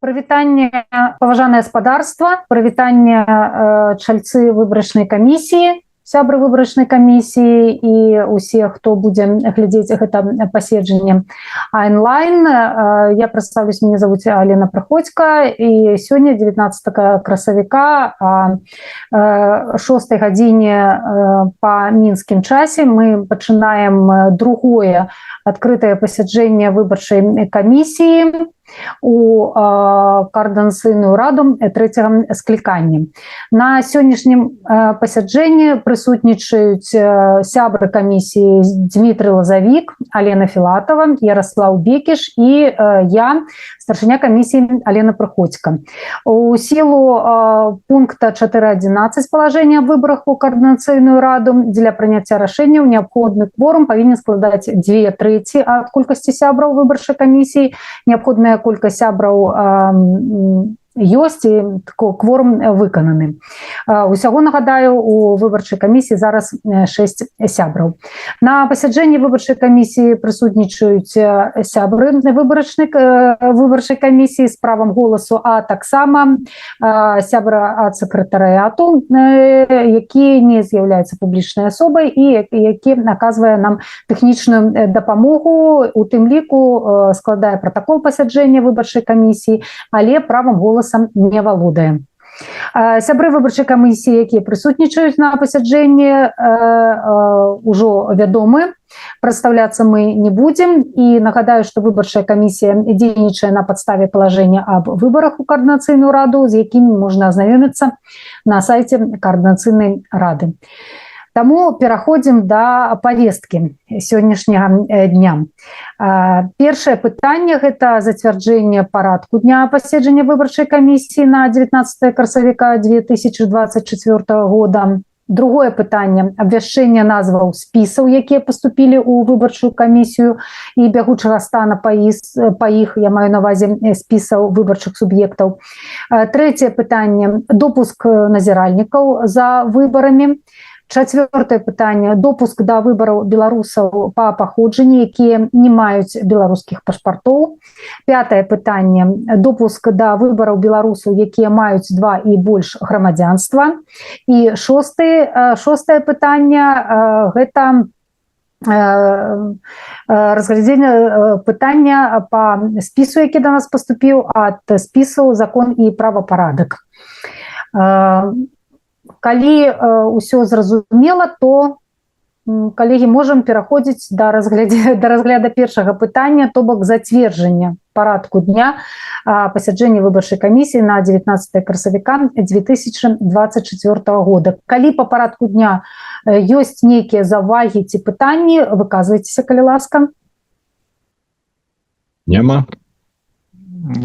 Прывітанне, паважанае спадарства, прывітанне чальцы выбарачнай камісіі, сябры выбарачнай камісіі і усе, хто будзе глядзець гэта паседжанне онлайн. Я прадстаўлюсь, мяне зовут Алена Прыходько, і сёння 19 красавіка о 6 гадзіне па мінскім часе мы пачынаем другое адкрытае паседжанне выбарчай камісіі у координаційную раду третьего скликання. На сённяшнім пасяджэнні прысутнічаюць сябры камісіі Дмитрий Лазавік, Алена Филатова, Ярослав Бекиш і я, старшыня камісіі Алена Прыходько. У силу пункта 4.11 положения о выборах у координаційную раду для прыняцця рашэнняў неабходны кворум павінен складаць 2/3 ад колькасці сябраў выбарчай камісіі. Неабходная колькасць сябраў ёсць, і кворум выкананы. Усяго, нагадаю, у выбарчай камісіі зараз 6 сябраў. На пасяджэнні выбарчай камісіі прысутнічаюць сябры выбарчай камісіі з правам голасу, а таксама сябры ад сакратарыяту, які не з'яўляецца публічнай асобай і які аказвае нам тэхнічную дапамогу, у тым ліку складае пратакол пасяджэння выбарчай камісіі, але правам голасу не валодаем. Сябры выбарчай камісіі, якія прысутнічаюць на пасяджэнні, ужо вядомы. Прадстаўляцца мы не будзем. І нагадаю, што выбарчая камісія дзейнічае на падставе палажэння аб выбарах у координаційную раду, з якімі можна азнаёміцца на сайце координаційнай рады. Таму пераходзім да павесткі сённяшняга дня. Першае пытанне – гэта зацвярджэнне парадку дня паседжання выбарчай камісіі на 19 красавіка 2024 года. Другое пытанне – абвяшчэнне назваў спісаў, якія паступілі ў выбарчую камісію і бягучага стана па іх, я маю на ўвазе спісаў выбарчых суб'ектаў. Трэцяе пытанне – допуск назіральнікаў за выбарамі. Чацвёртае пытанне – допуск да выбараў беларусаў па паходжанні, якія не маюць беларускіх пашпартоў. Пятае пытанне – допуск да выбараў беларусаў, якія маюць 2 і больш грамадзянства. І шостае пытанне – гэта разглядзенне пытання па спісу, які да нас паступіў ад спісу «Закон і правапарадак». Калі ўсё зразумела, то, калегі, можам пераходзіць да разгляда першага пытання, то бок зацверджання парадку дня пасяджэння выбарчай камісіі на 19 красавіка 2024 года. Калі па парадку дня ёсць нейкія заўвагі ці пытанні, выказвайцеся, калі ласка. Нема.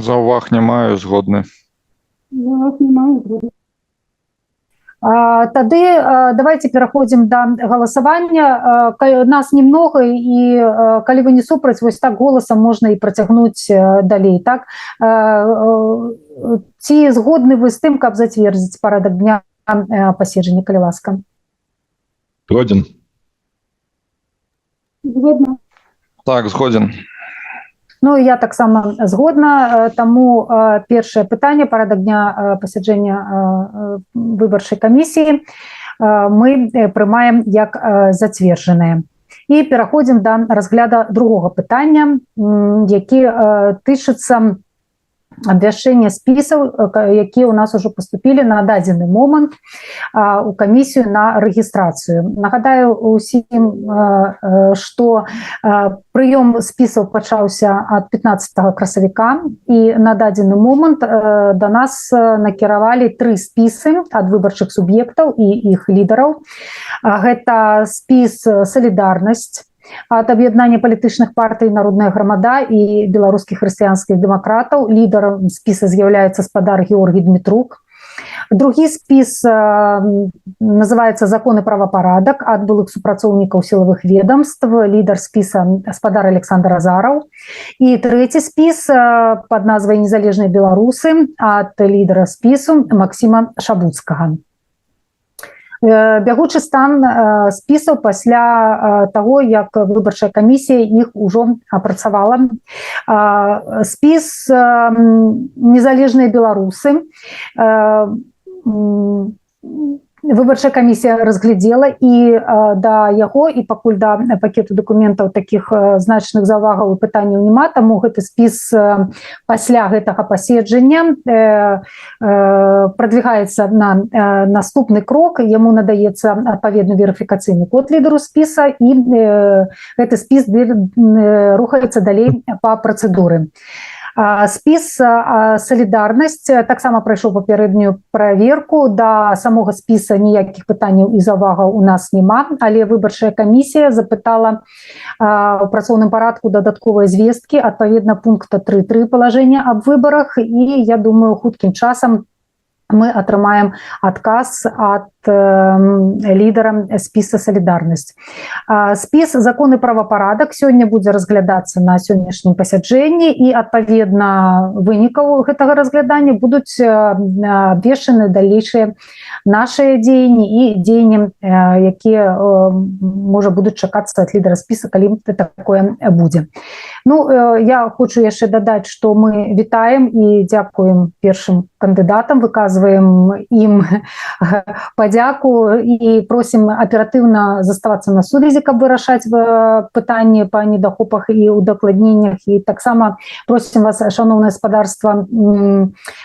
Заўваг не маю, згодны. Заўваг не маю, згодны. Тады давайте пераходзім да галасавання. Нас немного, і калі вы не супраць, вось так голасам можна і працягнуць далей. Так? Ці згодны вы з тым, каб зацвердзіць парадак дня паседжання, калі ласка? Згоден. Згодна. Так, згоден. Ну, я таксама згодна, таму першае пытанне, парадак дня пасяджэння выбарчай камісіі, мы прымаем як зацверджанае. І пераходзім да разгляда другога пытання, які тычыцца абвяшчэння спісаў, якія ў нас ужо паступілі на дадзены момант у камісію на рэгістрацыю. Нагадаю усім, што прыём спісаў пачаўся ад 15 красавіка, і на дадзены момант да нас накіравалі 3 спісы ад выбарчых суб'ектаў і іх лідараў. Гэта спіс «Салідарнасць» ад аб'яднання палітычных партый «Народная грамада» і беларускіх хрысціянскіх дэмакратаў. Лідарам спіса з'яўляецца спадар Георгій Дмітрук. Другі спіс называецца «Закон і правапарадак» ад былых супрацоўнікаў сілавых ведомств. Лідар спіса спадар Александр Азараў. І трэці спіс пад назвай «Незалежныя беларусы» ад лідара спісу Максіма Шабуцкага. бягучы стан спісаў пасля таго, як выбарчая камісія іх ужо апрацавала. Спіс «Незалежныя беларусы» выбарчая камісія разглядзела, і да яго і пакуль да пакету дакументаў такіх значных заўвагаў і пытанняў няма, таму гэты спіс пасля гэтага паседжання прадвигаецца на наступны крок, яму надаецца адпаведны верыфікацыйны код лідару спіса, і гэты спіс рухаецца далей па працэдуры. Спіс «Салідарнасць» таксама прайшоў папярэднюю праверку. Да самога спіса ніякіх пытанняў і заўвагаў у нас няма, але выбарчая камісія запытала у працоўным парадку дадатковыя звесткі адпаведна пункта 3.3 палажэння аб выбарах, і я думаю, хуткім часам мы атрымаем адказ ад лідара спіса «Салідарнасць». Спіс «Закон і правапарадак» сёння будзе разглядацца на сённяшнім пасяджэнні, і адпаведна вынікаў гэтага разглядання будуць абвешчаны далейшыя нашыя дзеянні і дзеянні, якія можа будуць чакацца ад лідара спіса, калі такое будзе. Ну, я хочу яшчэ дадаць, што мы вітаем і дзякуем першым кандыдатам, выказваем ім падзяку і просім аператыўна заставацца на сувязі, каб вырашаць пытанні па недахопах і удакладненнях. І таксама просім вас, шановнае спадарства,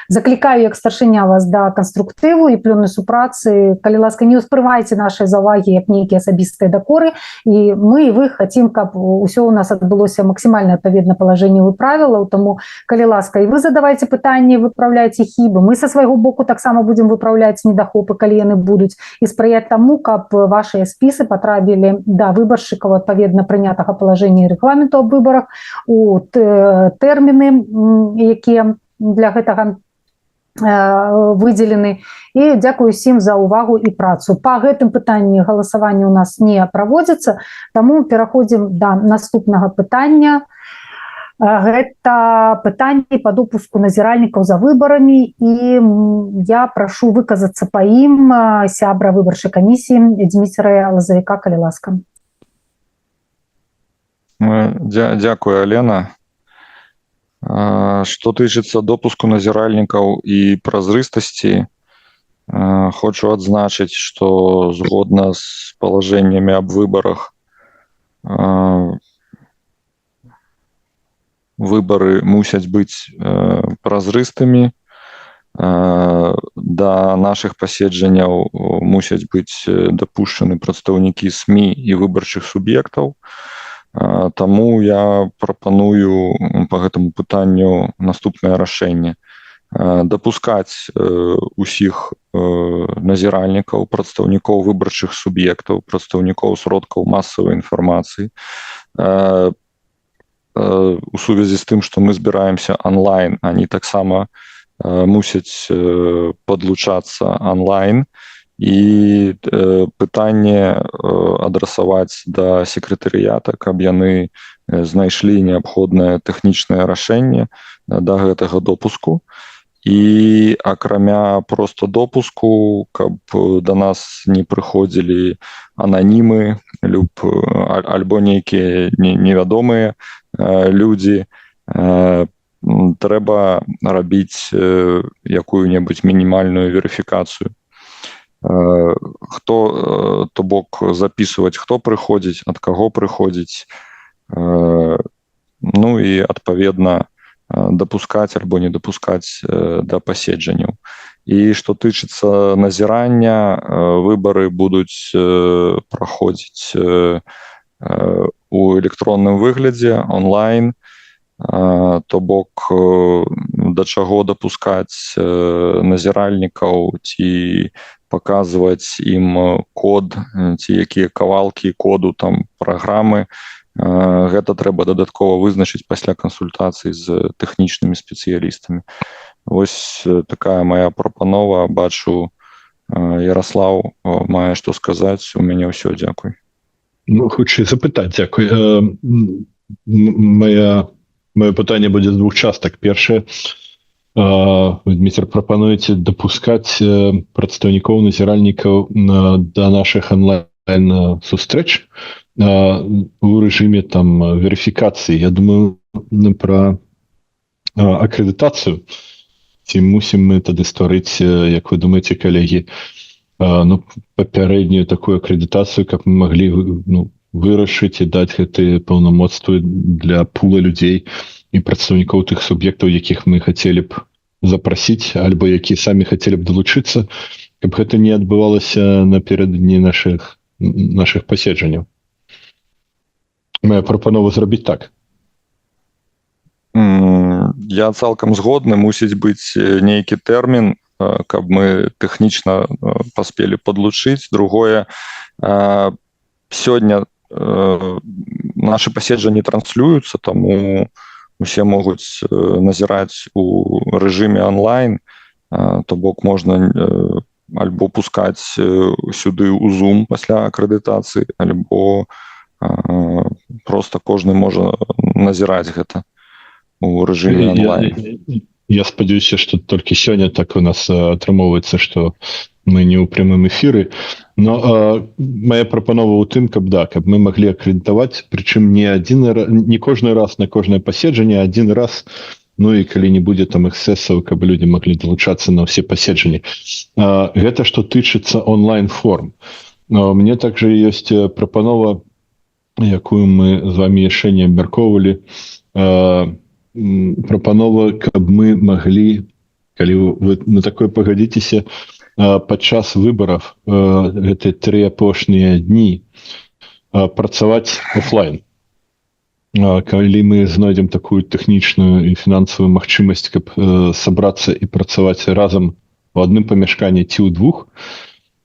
заклікаю як старшыня вас да канструктыву і плённай супрацы. Калі ласка, не ўспрымайце нашы заўвагі як нейкія асабістыя дакоры, і мы і вы хацім, каб усё у нас адбылося максімальна адпаведна палажэнняў і правілаў. Таму, калі ласка, і вы задавайце пытанні, выпраўляйце хібы. Мы са свайго боку таксама будзем выпраўляць недахопы, калі яны будуць, і спрыяць таму, каб вашыя спісы патрабілі да выбаршчыкаў адпаведна прынятага палажэння і рэгламенту аб выбарах у тэрміны, якія для гэтага выдзелены. І дзякую усім за ўвагу і працу. Па гэтым пытанні галасаванне у нас не праводзіцца, таму пераходзім да наступнага пытання. Гэта пытанні па допуску назіральнікаў за выбарамі, і я прашу выказацца па ім сябра выбарчай камісіі Дзміцера Лазавіка, калі ласка. Дякую, Алена. Што тычыцца допуску назіральнікаў і празрыстасці, хочу адзначыць, што згодна з палажэннямі аб выбарах выбары мусяць быць празрыстымі, да нашых паседжанняў мусяць быць дапушчаны прадстаўнікі СМІ і выбарчых суб'ектаў. Таму я прапаную па гэтаму пытанню наступнае рашэнне: дапускаць усіх назіральнікаў, прадстаўнікоў выбарчых суб'ектаў, прадстаўнікоў сродкаў масавай інфармацыі у сувязі з тым, што мы збіраемся онлайн, они таксама мусяць падлучацца онлайн, і пытанне адрасаваць да секретарыята, каб яны знайшлі неабходнае тэхнічнае рашэнне да гэтага допуску. І акрамя проста допуску, каб да нас не прыходзілі ананімы альбо нейкія невядомыя людзі, трэба рабіць якую-небудзь мінімальную верыфікацыю. Хто, то бок, записывать, хто прыходзіць, ад каго прыходзіць, ну і адпаведна дапускаць альбо не дапускаць да паседжанняў. І што тычыцца назірання, выбары будуць праходзіць у электронным выглядзе, онлайн, то бок да чаго дапускаць назіральнікаў ці паказваць ім код ці якія кавалкі коду там праграмы, гэта трэба дадаткова вызначыць пасля кансультацый з тэхнічнымі спецыялістамі. Вось такая моя прапанова. Бачу, Ярослав мае што сказаць. У мяне ўсё, дзякуй. Ну, хочу запытаць, дзякуй. Моє пытанне будзе з двух частак. Першае, Дміцер, прапануеце дапускаць прадстаўнікоў назіральнікаў да нашых онлайн сустрэч у рэжыме там верыфікацыі. Я думаю пра акрэдытацыю. Ці мусім мы тады стварыць, як вы думаеце, калегі, папярэднюю такую акрэдытацыю, каб мы маглі вырашыць і даць гэтыя паўнамоцтвы для пула людзей і прадстаўнікоў тых суб'ектаў, якіх мы хацелі б запрасіць, альбо якія самі хацелі б далучыцца, каб гэта не адбывалася напярэдадні нашых паседжанняў. Моя прапанова зрабіць так. Я цалкам згодны, мусіць быць нейкі тэрмін, каб мы тэхнічна паспелі падлучыць. Другое, сёння нашы паседжанні транслююцца, таму усе могуць назіраць у рэжыме онлайн, то бок можна альбо пускаць сюды ў Zoom пасля акрэдытацыі, альбо просто кожны можа назіраць гэта у рэжыме онлайн. Я спадзяюся, што толькі сёння так у нас атрымоўваецца, што мы не ў прямым эфіры. Но моя прапанова ў тым, каб мы маглі акрэдытаваць, прычым не кожны раз на кожнае паседжанне, адзін раз, і калі не будзе там эксцэсаў, каб людзі маглі далучацца на ўсе паседжанні. Гэта што тычыцца онлайн-форм. Мне также ёсць прапанова, якую мы з вами яшчэ не абмяркоўвалі, прапанова, каб мы маглі, калі вы на такое пагадзіцеся, падчас выбараў гэтыя 3 апошнія дні працаваць офлайн. Калі мы знойдзем такую тэхнічную і фінансавую магчымасць, каб сабрацца і працаваць разам у адным памяшканні ці ў двух,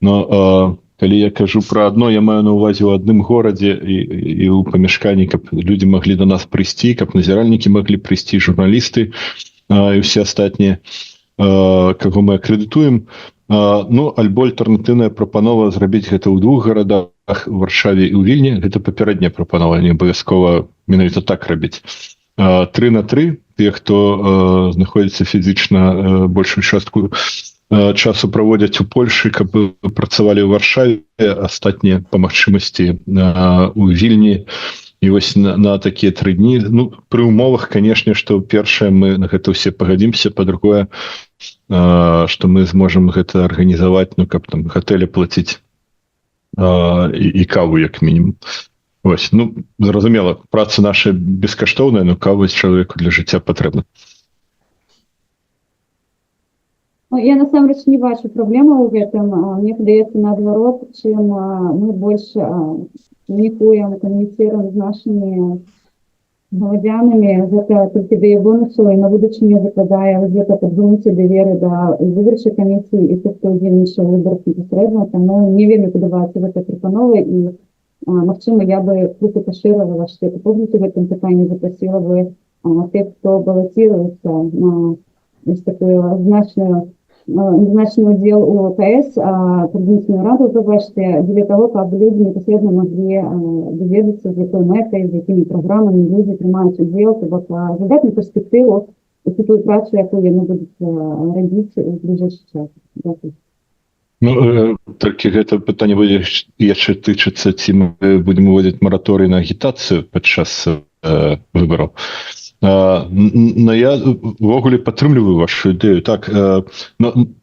но калі я кажу пра адно, я маю на ўвазе ў адным горадзе і ў памяшканні, каб людзі маглі да нас прыйсці, каб назіральнікі маглі прыйсці, журналісты і ўсе астатнія, каго мы акрэдытуем. Альбо альтэрнатыўная прапанова зрабіць гэта ў 2 гарадах, у Варшаве і ў Вільні. Гэта папярэдняя прапанова, не абавязкова менавіта так рабіць. 3/3, тыя, хто знаходзіцца фізічна большую частку часу праводзяць у Польшы, каб працавалі ў Варшаве, астатнія па магчымасці у Вільні. І вось на такія 3 дні, пры умовах, канешне, што першае, мы на гэта ўсе пагадзімся, па-другое, што мы зможам гэта арганізаваць, каб там гатэлі плаціць і каву, як мінімум. Вось, зразумела, праца наша бескаштоўная, но каву чалавеку для жыцця патрэбна. Я насамрэч не бачу праблему ў гэтым. Мне падаецца, наадварот, чым мы больш камунікуем, камуніцыруем з нашымі грамадзянамі, гэта толькі дае бонусу і на будучыню закладае гэта падзунуце даверы да выбарчай камісіі і тых, хто удзельнічае ў выбарах непасрэдна. Таму мне вельмі падабаецца гэта прапанова і, магчыма, я бы крыху пашырвала штат публікі в гэтым пытанні, запрасіла бы тых, хто балаціруецца на такую значны удзел у ОКС, Президентскую раду, забачьте, для того, каб люди непосредственно могли доведацца, з якой мэтай, з якімі праграмамі люди прымаюць удзел, то бок задаць на перспектыву усю тую працу, якую яны будуць рабіць у бліжэйшы час. Дякую. Толькі гэта пытанне будзе яшчэ тычыцца, ці мы будзем уводзіць мараторый на агітацыю падчас выбараў. Но я ввогуле падтрымліваю вашу ідэю. Так,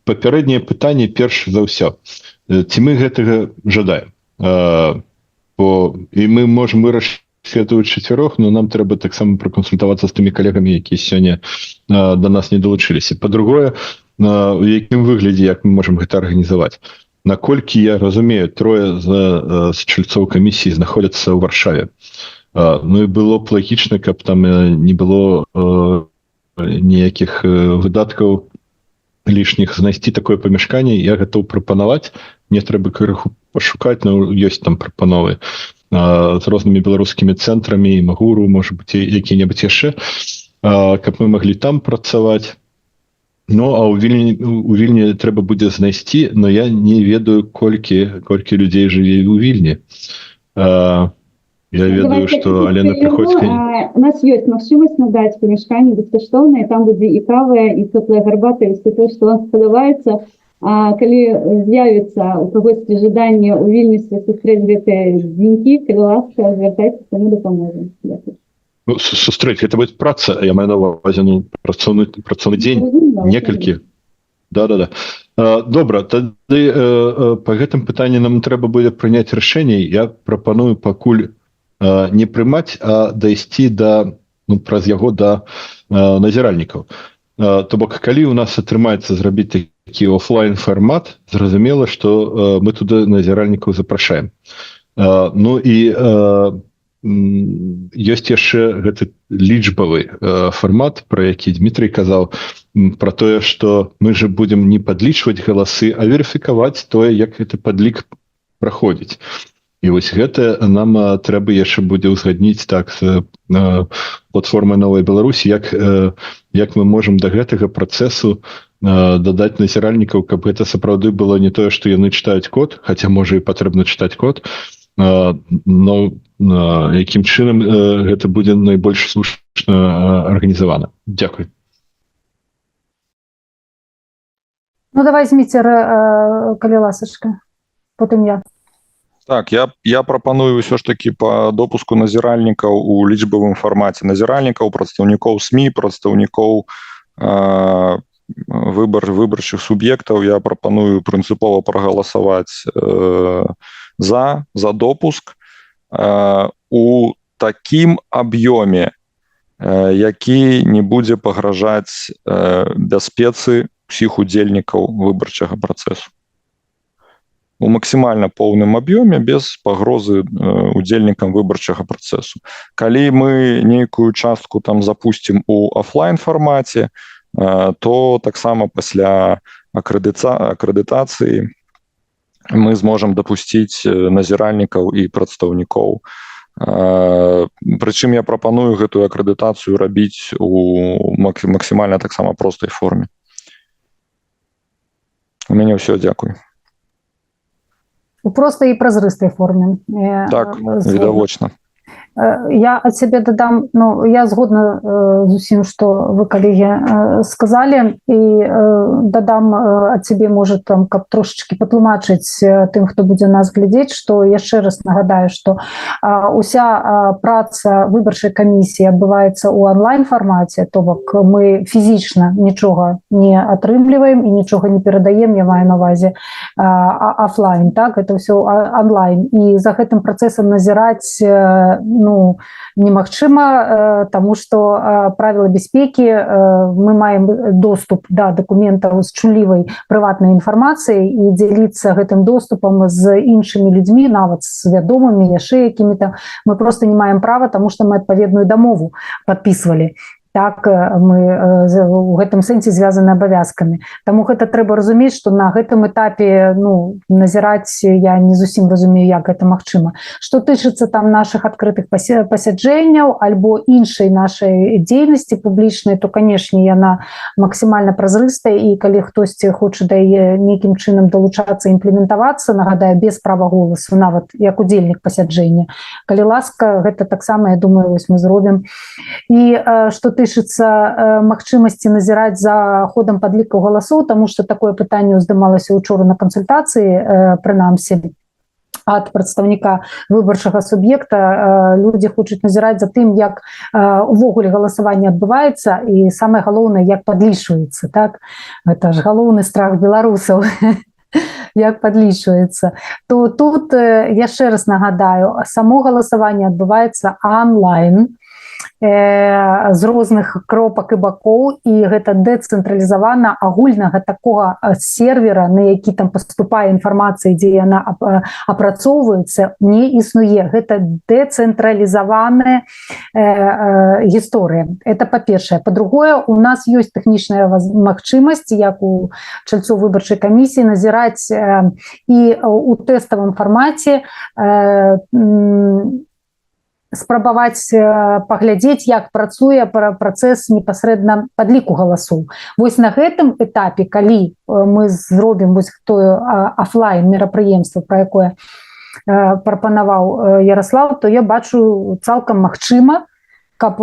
папярэдняе пытанне перш за ўсё. Ці мы гэтага жадаем? І мы можам вырашыць гэта ў чацвярох, но нам трэба таксама пракансультавацца з тымі калегамі, якія сёння да нас не далучыліся. Па-другое, у якім выглядзе, як мы можам гэта арганізаваць? Наколькі я разумею, 3 з чальцоў камісіі знаходзяцца ў Варшаве. І было б лагічна, каб там не было ніякіх выдаткаў лішніх знайсці такое памяшканне. Я гатоў прапанаваць, мне трэба крыху пашукаць, но ёсць там прапановы з рознымі беларускімі цэнтрамі, Магуру, можа быць, які-небудзь яшчэ, каб мы маглі там працаваць. А ў Вільні трэба будзе знайсці, но я не ведаю, колькі людзей жыве ў Вільні. Я ведаю, Давайте што Алена Прыходзька... У нас ёсць магчымасць надаць памяшканне бескаштоўна, і там будзе і кава, і цёплая гарбата, і все то, што вам спадабаецца. А калі з'явіцца у кагосьці жаданне ў Вільнюсе сустрэць гэтыя дзенькі, калі ласка, звяртайцеся, мы дапаможам. Ну, сустрэць, гэта будзе праца, я маю на ўвазе, ну, працоўны дзень, некалькі. Да. Добра, тады па гэтым пытанні нам трэба будзе прыняць рашэнне. Я прапаную пакуль не прымаць, а дайсці праз яго да назіральнікаў. То бок, калі у нас атрымаецца зрабіць такі офлайн фармат, зразумела, што мы туды назіральнікаў запрашаем. Ну і ёсць яшчэ гэты лічбавы фармат, пра які Дмітрый казаў, пра тое, што мы же будзем не падлічваць галасы, а верыфікаваць тое, як гэты падлік праходзіць. І вось гэта нам трэба яшчэ будзе ўзгадніць так з платформай Новая Беларусь, як мы можам да гэтага працэсу дадаць назіральнікаў, каб гэта сапраўды было не тое, што яны чытаюць код, хаця можа і патрэбна чытаць код, но якім чынам гэта будзе найбольш слушна арганізавана. Дзякуй. Ну, давай, Зміцер, калі ласачка, потым я. Так, я прапаную ўсё ж такі па допуску назіральнікаў у лічбавым фармаце назіральнікаў, прадстаўнікоў СМІ, прадстаўнікоў выбарчых суб'ектаў. Я прапаную прынцыпова прагаласаваць за допуск у такім аб'ёме, які не будзе пагражаць бяспецы ўсіх удзельнікаў выбарчага працэсу. У максімальна поўным аб'ёме без пагрозы удзельнікам выбарчага працэсу. Калі мы нейкую частку там запусцім у офлайн фармаце, то таксама пасля акрэдытацыі мы зможам дапусціць назіральнікаў і прадстаўнікоў. Прычым я прапаную гэтую акрэдытацыю рабіць у максімальна таксама простай форме. У мяне ўсё, дзякуй. У простай і празрыстай форме. Так, відавочна. Я ад сябе дадам, ну, я згодна з усім, што вы, калегі, сказалі, і дадам ад сябе, можа, там, каб трошачкі патлумачыць тым, хто будзе нас глядзець, што яшчэ раз нагадаю, што уся праца выбарчай камісіі адбываецца ў онлайн-фармаце, то бок мы фізічна нічога не атрымліваем і нічога не перадаем, я маю на ўвазе офлайн, так, это ўсё онлайн. І за гэтым працэсам назіраць, ну, немагчыма, таму што правілы бяспекі, мы маем доступ да дакументаў з чуллівай прыватнай інфармацыяй і дзяліцца гэтым доступам з іншымі людзьмі, нават з вядомымі, яшчэ якімі-то, мы проста не маем права, таму што мы адпаведную дамову падпісвалі. Так, мы у гэтым сэнсе звязаны абавязкамі. Таму гэта трэба разумець, што на гэтым этапе, ну, назіраць я не зусім разумею, як гэта магчыма. Што тычыцца там нашых адкрытых пасяджэнняў альбо іншай нашай дзейнасці публічнай, то, канешне, яна максімальна празрыстая, і калі хтосьці хоча нейкім чынам далучацца, імплементавацца, нагадаю, без права голасу, нават як удзельнік пасяджэння. Калі ласка, гэта таксама, я думаю, вось мы зробім. І што тычыцца магчымасці назіраць за ходам падліку галасоў, таму што такое пытанне ўздымалася учора на кансультацыі, прынамсі, ад прадстаўніка выбарчага суб'екта. Людзі хочуць назіраць за тым, як увогуле галасаванне адбываецца, і самае галоўнае, як падлічваецца. Так? Гэта ж галоўны страх беларусаў. Як падлічваецца. То тут яшчэ раз нагадаю, само галасаванне адбываецца онлайн, з розных кропак і бакоў, і гэта дэцэнтралізавана, агульнага такога сервера, на які там паступае інфармацыя, дзе яна апрацоўваецца, не існуе. Гэта дэцэнтралізаваная гісторыя. Это па-першае. Па-другое, у нас ёсць тэхнічная магчымасць, як у чальцоў выбарчай камісіі, назіраць і у тэставым фармаце, спрабаваць паглядзець, як працуе працэс непасрэдна падліку галасоў. Вось на гэтым этапе, калі мы зробім вось тое офлайн мерапрыемства, пра якое прапанаваў Ярослав, то я бачу цалкам магчыма, каб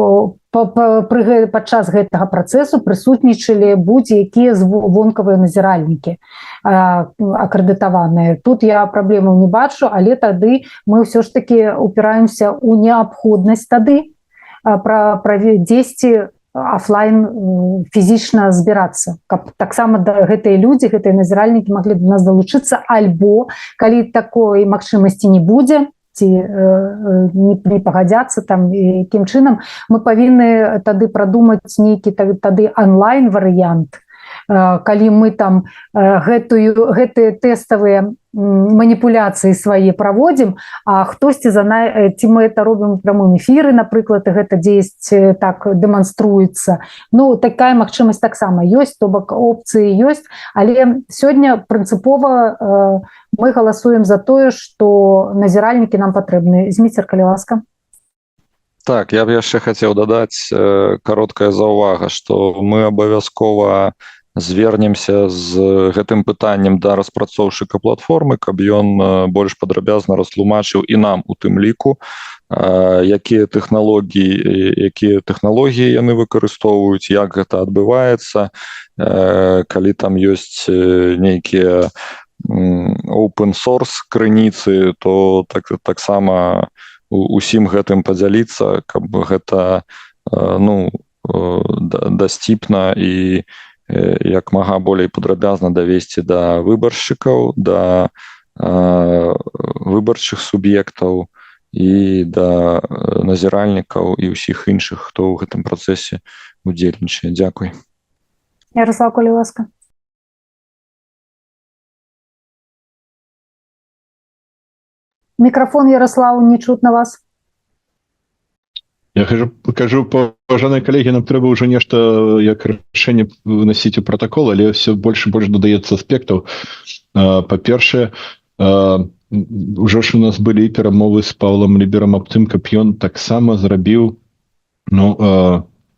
падчас гэтага працэсу прысутнічалі будзе-якія вонкавыя назіральнікі акрэдытаваныя. Тут я праблемаў не бачу, але тады мы ўсё ж такі упіраемся ў неабходнасць тады дзесьці офлайн фізічна збірацца, каб таксама гэтыя людзі, гэтыя назіральнікі маглі да нас далучыцца, альбо калі такой магчымасці не будзе, ці не пагадзяцца там, якім чынам, мы павінны тады прадумаць нейкі тады онлайн-варыянт, калі мы там гэтыя тэставыя маніпуляцыі свае праводзім, а хтосьці ці мы это робім у прамым эфіры, напрыклад, і гэта дзесьці так дэманструецца. Ну, такая магчымасць таксама ёсць, то бок опцыі ёсць, але сёння прынцыпова мы галасуем за тое, што назіральнікі нам патрэбны. Зміцер, калі ласка. Так, я б яшчэ хацеў дадаць кароткая заўвага, што мы абавязкова звернемся з гэтым пытаннем да распрацоўшчыка платформы, каб ён больш падрабязна растлумачыў і нам у тым ліку, якія тэхналогіі яны выкарыстоўваюць, як гэта адбываецца, калі там ёсць нейкія open source крыніцы, то таксама усім гэтым падзяліцца, каб гэта дасціпна і як мага болей падрабязна давесці да выбаршчыкаў, да выбарчых суб'ектаў і да назіральнікаў і ўсіх іншых, хто ў гэтым працэсе удзельнічае. Дзякуй. Ярослав, калі ласка. Мікрафон, Ярослав, не чутна вас. Я кажу, паважаныя калегі, нам трэба ўжо нешта як рашэнне выносіць у протакол, але все больш і больш дадаецца аспектаў. Па-першае, ўжо ж у нас былі перамовы з Паўлам Ліберам аб тым, каб ён таксама зрабіў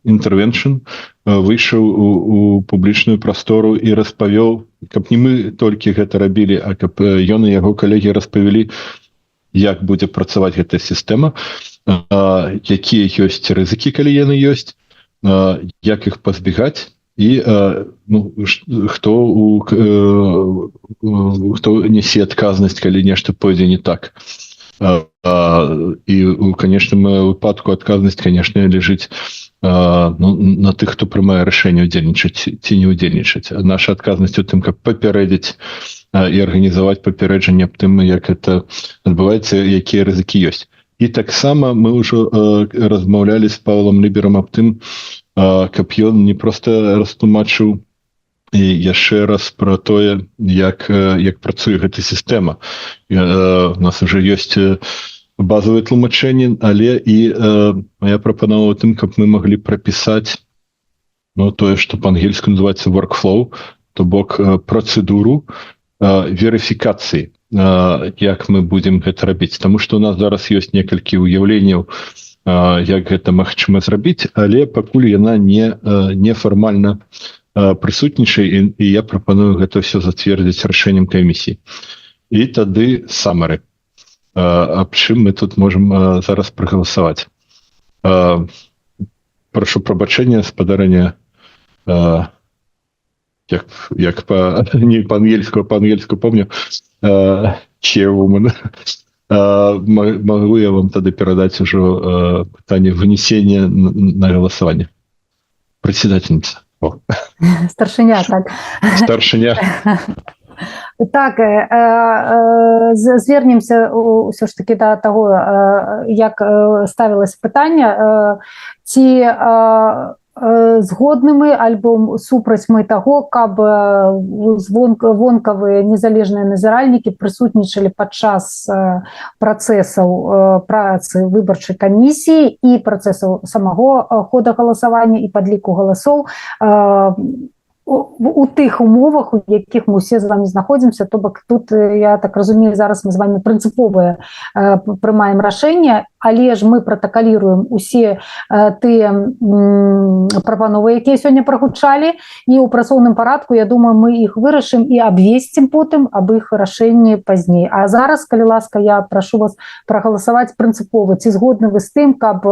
intervention, выйшаў у публічную прастору і распавёў, каб не мы толькі гэта рабілі, а каб ён і яго калегі распавялі, як будзе працаваць гэтая сістэма, якія ёсць рызыкі, калі яны ёсць, як іх пазбегаць і хто нясе адказнасць, калі нешта пойдзе не так. І у канечным выпадку адказнасць, канешне, ляжыць на тых, хто прымае рашэнне удзельнічаць ці не удзельнічаць. Наша адказнасць у тым, каб папярэдзіць і арганізаваць папярэджанне аб тым, як гэта адбываецца, якія рызыкі ёсць. І таксама мы ўжо размаўлялі з Паўлам Ліберам аб тым, каб ён не проста растлумачыў і яшчэ раз пра тое, як працуе гэта сістэма. У нас уже ёсць базовыя тлумачэнні, але і я прапанаваў тым, каб мы маглі прапісаць тое, што па-ангельску называецца workflow, то бок працэдуру верыфікацыі, як мы будзем гэта рабіць. Таму што у нас зараз ёсць некалькі ўяўленняў, як гэта магчыма зрабіць, але пакуль яна не фармальна прысутнічае, і я прапаную гэта ўсё зацвердзіць рашэннем камісіі. І тады summary, аб чым мы тут можам зараз прагаласаваць. Прашу прабачэння, спадарання, як не па-ангельску, а па-ангельску помню, chairwoman. Могу я вам тады перадаць ужо пытанне вынесення на галасаванне. Председательница. Старшыня, так. Старшыня. Так, звернемся ўсё ж таки да таго, як ставілася пытанне, ці згодны мы альбо супраць мы таго, каб вонкавыя незалежныя назіральнікі прысутнічалі падчас працэсаў працы выбарчай камісіі і працэсаў самого хода галасавання і падліку галасоў у тых умовах, у якіх мы ўсе з вами знаходзімся. То бок тут, я так разумею, зараз мы з вами прынцыповыя прымаем рашэнне, але ж мы пратакаліруем усе тыя прапановы, якія сёння прагучалі, і ў працоўным парадку, я думаю, мы іх вырашым і абвесцім потым аб іх рашэнні пазней. А зараз, калі ласка, я прашу вас прагаласаваць прынцыпова, ці згодны вы з тым, каб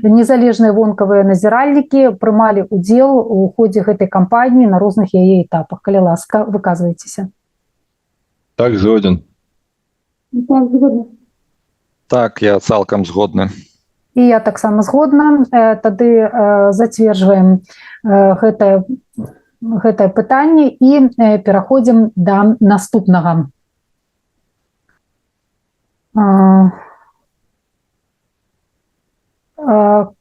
незалежныя вонкавыя назіральнікі прымалі ўдзел у ходзе гэтай кампаніі на розных яе этапах. Калі ласка, выказвайцеся. Так, згоден. Так, згодна. Так, я цалкам згодны. І я таксама згодна. Тады зацверджваем гэтае пытанне і пераходзім да наступнага.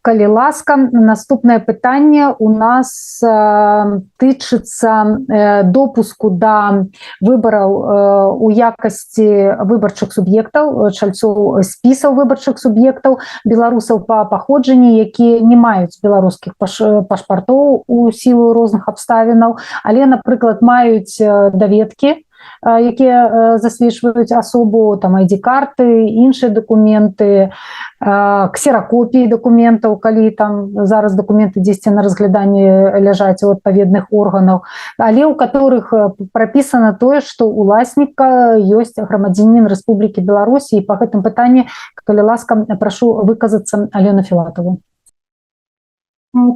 Калі ласка, наступнае пытанне у нас тычыцца допуску да выбараў у якасці выбарчых суб'ектаў, чальцоў спісаў выбарчых суб'ектаў, беларусаў па паходжанні, якія не маюць беларускіх пашпартоў у сілу розных абставінаў, але, напрыклад, маюць даведкі, якія засведчваюць асобу, там ID-карты, іншыя дакументы, ксеракопіі дакументаў, калі там зараз дакументы дзесьці на разгляданні ляжаць у адпаведных органаў, але ў которых прапісана тое, што уласніка ёсць грамадзянін Рэспублікі Беларусь. І па гэтым пытанні, калі ласка, прашу выказацца Алену Філатову.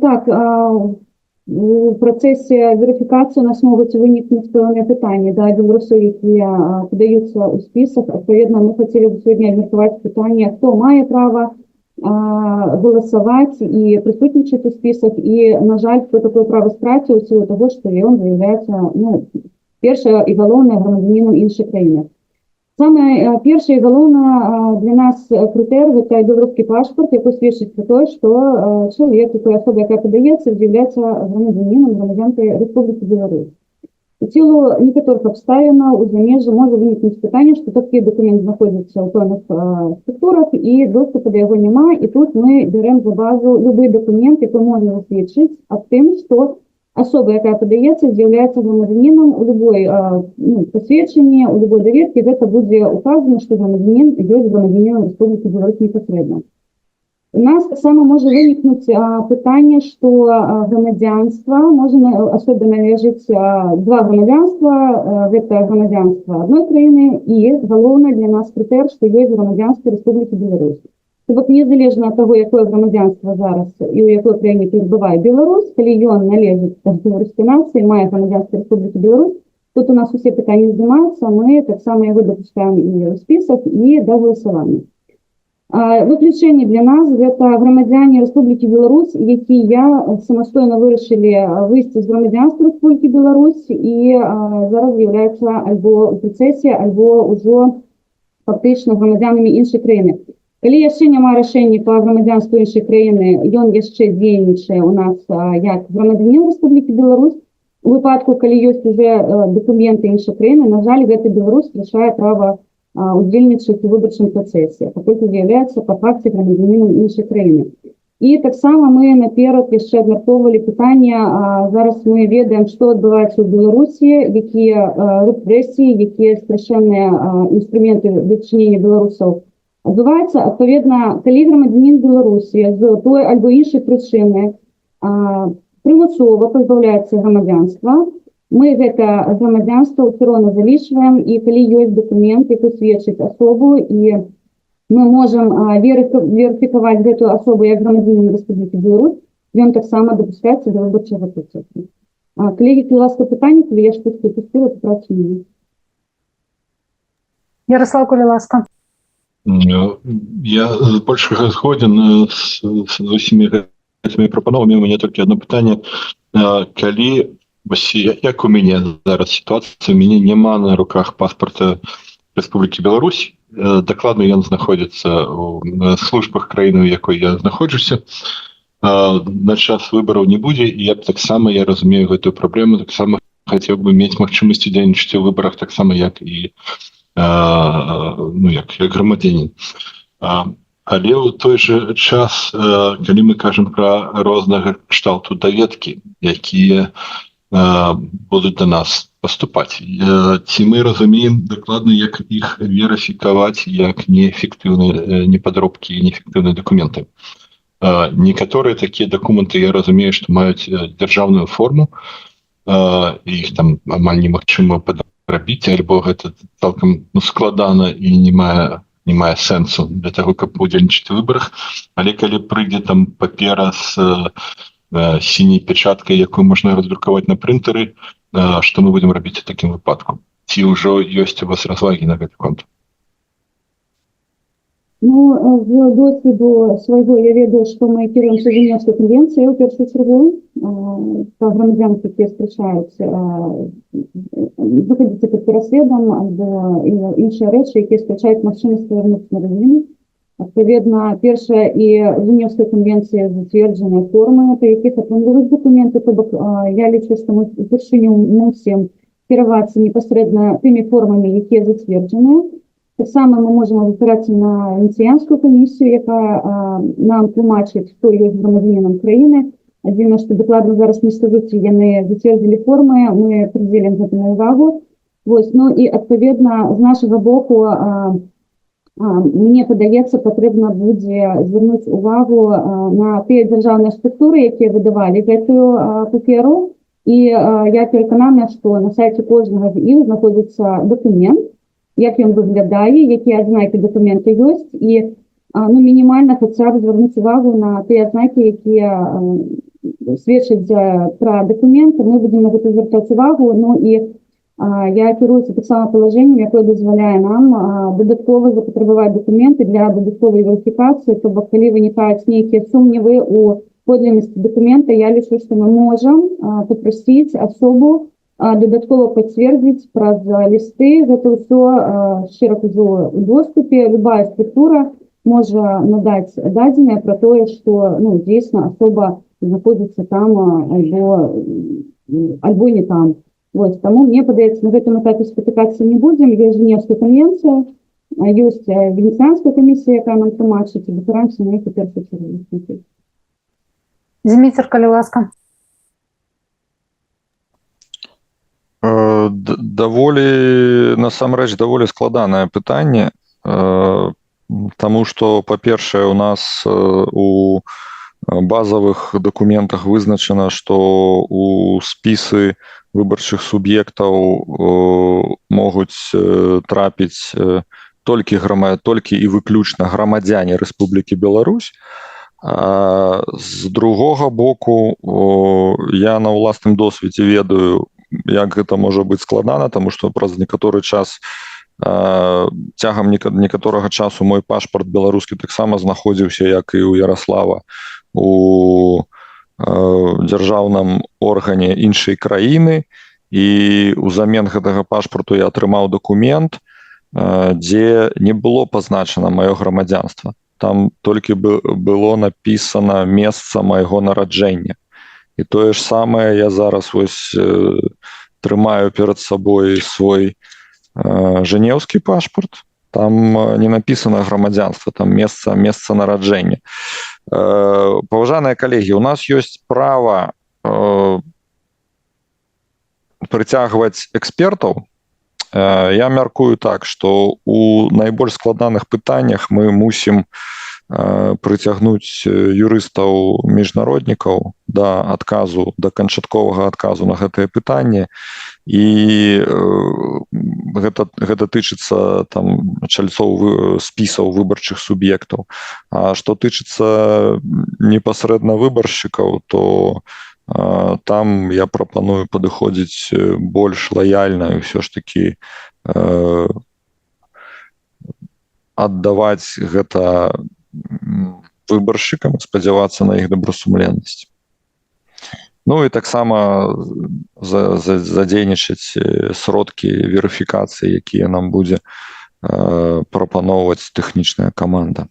Так, у працэсе верыфікацыі у нас могуць вынікнуць пэўныя пытанні да беларусаў, якія падаюцца ў спісах. Адпаведна, мы хацелі б сёння абмеркаваць пытанне, хто мае права галасаваць і прысутнічаць у спісах. І, на жаль, хто такое права страціў у сілу таго, што ён з'яўляецца першае і галоўнае грамадзянінам іншай краіны. Самае першае і галоўнае для нас крытэрый – гэта беларускі пашпарт, які сведчыць пра тое, што чалавек, якая асоба, якая падаецца, з'яўляецца грамадзянінам, грамадзянкай Рэспублікі Беларусь. У сілу некаторых абставінаў у замежжы можа вынікнуць пытанне, што такі дакумент знаходзіцца ў пэўных структурах і доступу да яго няма. І тут мы бярэм за базу любы дакумент, які можна засведчыць аб тым, што асоба, якая падаецца, з'яўляецца грамадзянінам у любой пасведчанні, у любой даведкі, гэта будзе указана, што грамадзянін ёсць грамадзянінам Рэспублікі Беларусь непасрэдна. У нас таксама можа вынікнуць пытанне, што грамадзянства можа асобе належыць два грамадзянства, гэта грамадзянства адной краіны і галоўнае для нас крытэр, што ёсць грамадзянства Рэспублікі Беларусь. То бок незалежна ад таго, якое грамадзянства зараз і ў якой краіне перабывае Беларусь, калі ён належыць да беларускай нацыі, мае грамадзянства Рэспублікі Беларусь, тут у нас усе пытанні здымаюцца, мы таксама яго дапускаем і ў спісах, і да галасавання. Выключэнне для нас гэта грамадзяне Рэспублікі Беларусь, якія самастойна вырашылі выйсці з грамадзянства Рэспублікі Беларусь і зараз з'яўляюцца альбо ў працэсе, альбо ўжо фактычна грамадзянамі іншай краіны. Калі яшчэ няма рашэння па грамадзянству іншай краіны, ён яшчэ дзейнічае у нас як грамадзянін Рэспублікі Беларусь. У выпадку, калі ёсць уже дакументы іншай краіны, на жаль, гэты беларус страшае права удзельнічаць у выбарчым працэсе, паколькі з'яўляецца па факце грамадзянінам іншай краіны. І таксама мы наперад яшчэ абмяркоўвалі пытанне, зараз мы ведаем, што адбываецца ў Беларусі, якія рэпрэсіі, якія страшэнныя інструменты дачынення беларусаў адбываецца. Адпаведна, калі грамадзянін Беларусі з той альбо іншай прычыны прымусова пазбаўляецца грамадзянства, мы гэта грамадзянства ўсё роўна залічваем, і калі ёсць дакумент, які сведчыць асобу, і мы можам верыфікаваць гэтую асобу як грамадзянін Рэспублікі Беларусь, ён таксама дапускаецца да выбарчага працэсу. Калегі, калі ласка, пытанне, калі я штосьці пустила, то працу не. Ярослав, калі ласка. Я больш згоден з усімі гэтымі прапановамі. У мяне толькі одно пытанне. Калі, як у мяне зараз сітуацыя, у мяне няма на руках паспарта Рэспублікі Беларусь, дакладна ён знаходзіцца ў службах краіны, у якой я знаходжуся, на час выбараў не будзе, і я таксама, я разумею гэтую праблему, таксама хацеў бы мець магчымасць удзельнічаць у выбарах таксама як і як грамадзянін. Але ў той жа час, калі мы кажам пра рознага кшталту даведкі, якія будуць да нас паступаць. Ці мы разумеем дакладна, як іх верыфікаваць як неэфектыўныя непадробкі і неэфектыўныя дакументы. Некаторыя такія дакументы, я разумею, што маюць дзяржаўную форму, іх там амаль немагчыма падрабіць, альбо гэта цалкам складана і не мае сэнсу для таго, каб удзельнічаць у выбарах. Але калі прыйдзе там папера з сіняй печаткай, якую можна раздрукаваць на прынтары, што мы будзем рабіць у такім выпадку? Ці ўжо ёсць у вас развагі на гэты конт? Ну, з досвіду свайго я ведаю, што мы кіруемся Женевскай канвенцыяй у першую чаргу. Па грамадзян, якія спрачаюцца, знаходзяцца пад пераследам або іншыя рэчы, якія спрачаюць магчымасць павярнуцца на радзіму. Адпаведна, першая і Женевская канвенцыя зацверджаныя формы, па якіх атрымліваюць дакументы. То бок, я лічу, што мы упершыню мусім кіравацца непасрэдна тымі формамі, якія зацверджаныя. Таксама мы можам абапірацца на Венецыянскую камісію, якая нам тлумачыць, хто ёсць грамадзянінам краіны. Адзінае, што дакладна зараз не скажу, ці яны зацвердзілі формы, мы прыдзелім гэтаму ўвагу. Ну і адпаведна, з нашага боку, мне падаецца, патрэбна будзе звярнуць увагу на тыя дзяржаўныя структуры, якія выдавалі гэтую паперу. І я пераканана, што на сайце кожнага з іх знаходзіцца дакумент, як ён выглядае, якія адзнакі дакумента ёсць, і мінімальна хаця б звярнуць увагу на тыя адзнакі, якія сведчаць пра дакументы. Мы будзем на гэта звяртаць увагу. Ну і я кіруюся таксама палажэннем, якое дазваляе нам дадаткова запатрабаваць дакументы для дадатковай верыфікацыі. То бок, калі вынікаюць нейкія сумневы ў подлиннасці дакумента, я лічу, што мы можам папрасіць асобу дадаткова пацвердзіць праз лісты. Гэта ўсё шырока ў доступе. Любая структура можа надаць дадзеныя пра тое, што дзейсна асоба знаходзіцца там альбо не там. Таму мне падаецца, на гэтым этапе спатыкацца не будзем. Ёсць Женевская канвенцыя, ёсць Венецыянская камісія, якая нам тлумачыць, і абапіраемся на іх у першую чаргу. Зміцер, калі ласка. Насамрэч даволі складанае пытанне, таму што, па-першае, у нас у базавых дакументах вызначана, што у спісы выбарчых суб'ектаў могуць трапіць толькі і выключна грамадзяне Рэспублікі Беларусь. З другога боку, я на ўласным досведзе ведаю, як гэта можа быць складана, таму што праз некаторы час, цягам некаторага часу мой пашпарт беларускі таксама знаходзіўся, як і ў Ярослава, у дзяржаўным органе іншай краіны, і ўзамен гэтага пашпарту я атрымаў дакумент, дзе не было пазначана маё грамадзянства. Там толькі было напісана месца майго нараджэння. І тое ж самае я зараз трымаю перад сабой свой женеўскі пашпарт. Там не напісана грамадзянства, там месца нараджэння. Паважаныя калегі, у нас ёсць права прыцягваць экспертаў. Я мяркую так, што у найбольш складаных пытаннях мы мусім прыцягнуць юрыстаў-міжнароднікаў да канчатковага адказу на гэтае пытанне. І гэта тычыцца чальцоў спісаў выбарчых суб'ектаў. А што тычыцца непасрэдна выбаршчыкаў, то там я прапаную падыходзіць больш лаяльна і ўсё ж такі аддаваць гэта выбаршчыкам, спадзявацца на іх добрасумленнасць. Ну і таксама задзейнічаць сродкі верыфікацыі, якія нам будзе прапаноўваць тэхнічная каманда.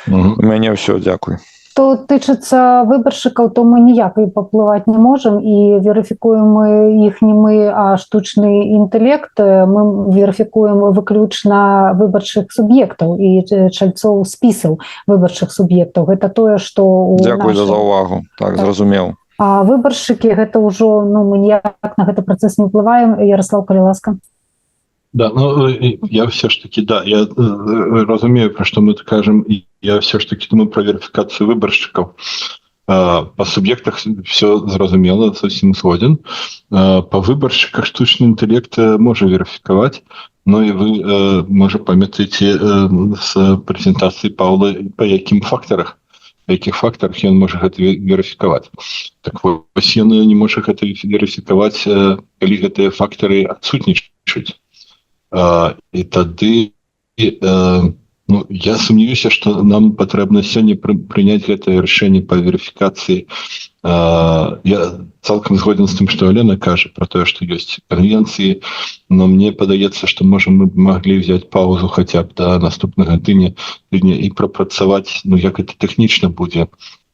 У мяне ўсё, дзякуй. Што тычыцца выбаршчыкаў, то мы ніяк і паплываць не можам, і верыфікуем мы іх не мы, а штучны інтэлект. Мы верыфікуем выключна выбарчых суб'ектаў і чальцоў спісаў выбарчых суб'ектаў. Гэта тое, што... Дзякуй за ўвагу. Так, зразумеў. А выбаршчыкі гэта ўжо мы ніяк на гэты працэс не ўплываем. Ярослав, калі ласка. Да, я все ж таки, да, я разумею, про что мы кажем, и я все ж таки думаю про верификацию выборщиков. По субъектах все зразумело, совсем згоден. По выборщиках штучный интеллект может верификовать, но и вы, может, памятаете с презентации Павла, по яких факторах он может это верификовать. Так вот, он не может это верификовать, коли эти факторы отсутничают. І тады я сумневаюся, што нам патрэбна сёння прыняць гэтае рашэнне па верыфікацыі. Я цалкам згоден з тым, што Алена кажа пра тое, што ёсць канвенцыі, но мне падаецца, што можа мы маглі взяць паузу хаця б да наступнага тыдня і прапрацаваць, як гэта тэхнічна будзе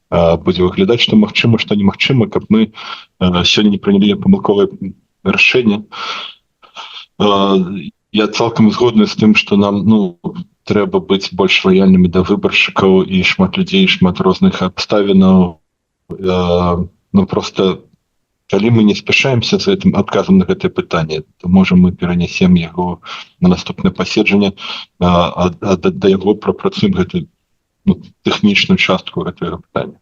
выглядаць, што магчыма, што немагчыма, каб мы сёння не прынялі памылковае рашэнне. Я цалкам згодны з тым, што нам трэба быць больш лаяльнымі да выбаршчыкаў, і шмат людзей, шмат розных абставінаў. Просто калі мы не спяшаемся з гэтым адказам на гэтае пытанне, то можа мы перанясем яго на наступнае паседжанне, а да яго прапрацуем гэтую тэхнічную частку гэтага пытання.